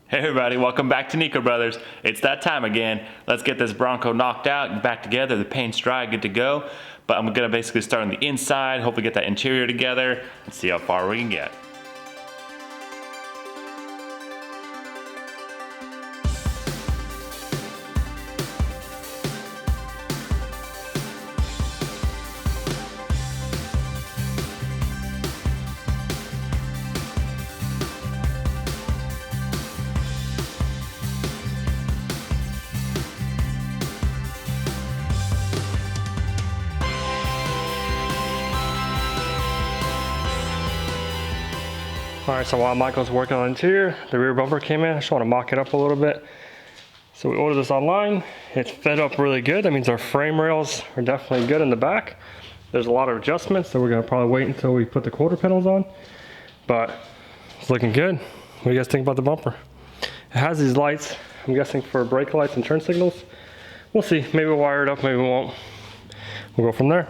Hey everybody, welcome back to Nico Brothers. It's that time again. Let's get this Bronco knocked out and back together. The paint's dry, good to go. But I'm gonna basically start on the inside, hopefully get that interior together and see how far we can get. Alright, so while Michael's working on the interior, the rear bumper came in. I just want to mock it up a little bit. So we ordered this online. It's fed up really good. That means our frame rails are definitely good in the back. There's a lot of adjustments, so we're going to probably wait until we put the quarter panels on. But it's looking good. What do you guys think about the bumper? It has these lights, I'm guessing for brake lights and turn signals. We'll see. Maybe we'll wire it up, maybe we won't. We'll go from there.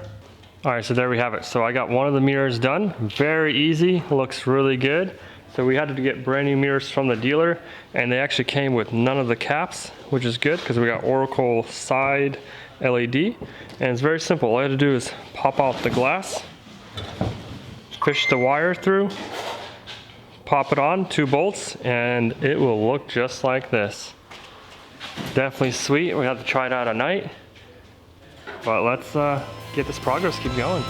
All right, so there we have it. So I got one of the mirrors done. Very easy, looks really good. So we had to get brand new mirrors from the dealer, and they actually came with none of the caps, which is good because we got Oracle side LED. And it's very simple. All I had to do is pop out the glass, fish the wire through, pop it on, 2 bolts, and it will look just like this. Definitely sweet. We have to try it out at night. But let's get this progress keep going.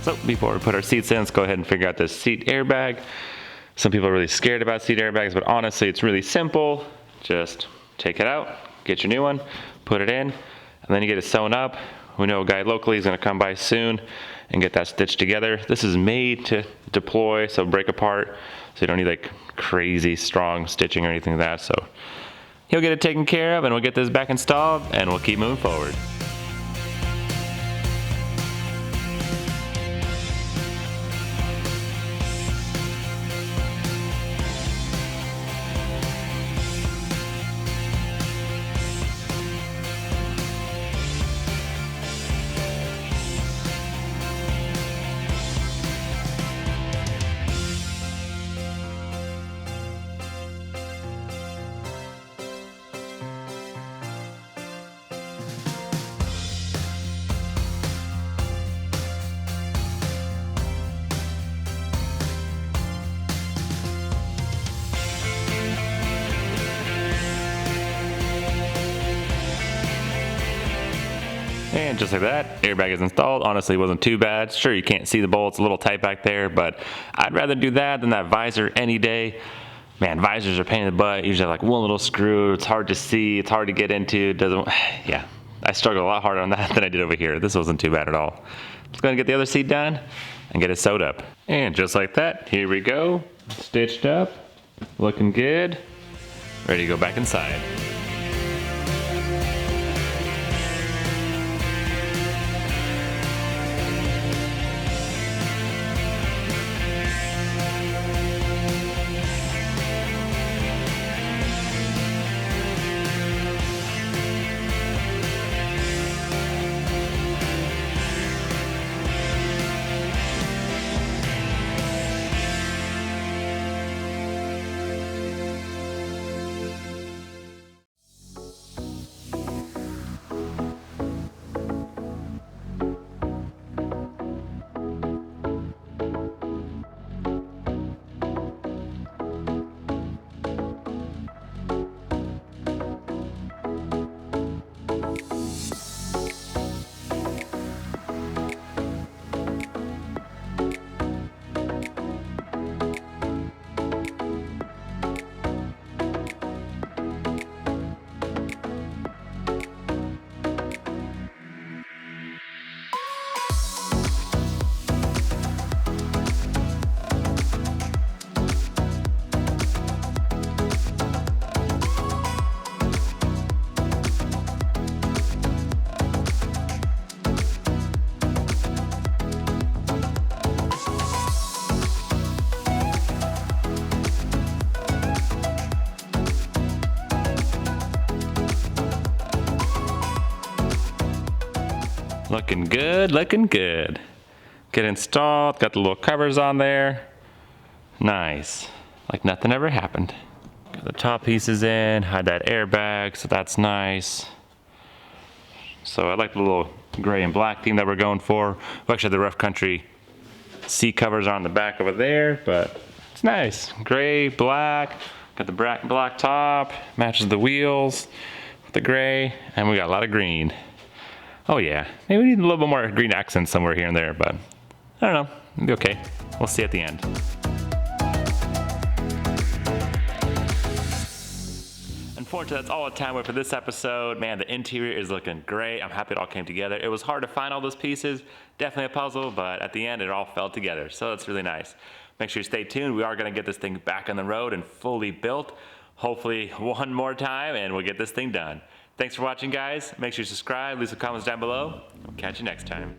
So before we put our seats in, let's go ahead and figure out this seat airbag. Some people are really scared about seat airbags, but honestly, it's really simple. Just take it out, get your new one, put it in, and then you get it sewn up. We know a guy locally is gonna come by soon and get that stitched together. This is made to deploy, so break apart, so you don't need like crazy strong stitching or anything like that. So he'll get it taken care of and we'll get this back installed and we'll keep moving forward. And just like that, airbag is installed. Honestly, it wasn't too bad. Sure, you can't see the bolt, it's a little tight back there, but I'd rather do that than that visor any day. Man, visors are a pain in the butt. Usually like one little screw, it's hard to see, it's hard to get into, yeah. I struggled a lot harder on that than I did over here. This wasn't too bad at all. Just gonna get the other seat done and get it sewed up. And just like that, here we go. Stitched up, looking good. Ready to go back inside. Looking good, looking good. Get installed, got the little covers on there. Nice, like nothing ever happened. Got the top pieces in, had that airbag, so that's nice. So I like the little gray and black theme that we're going for. We actually have the rough country seat covers on the back over there, but it's nice. Gray, black, got the black top, matches the wheels with the gray, and we got a lot of green. Oh yeah, maybe we need a little bit more green accents somewhere here and there, but I don't know, it'll be okay. We'll see at the end. Unfortunately, that's all the time we have for this episode. Man, the interior is looking great. I'm happy it all came together. It was hard to find all those pieces, definitely a puzzle, but at the end it all fell together, so that's really nice. Make sure you stay tuned. We are gonna get this thing back on the road and fully built. Hopefully one more time and we'll get this thing done. Thanks for watching, guys. Make sure you subscribe, leave some comments down below. We'll catch you next time.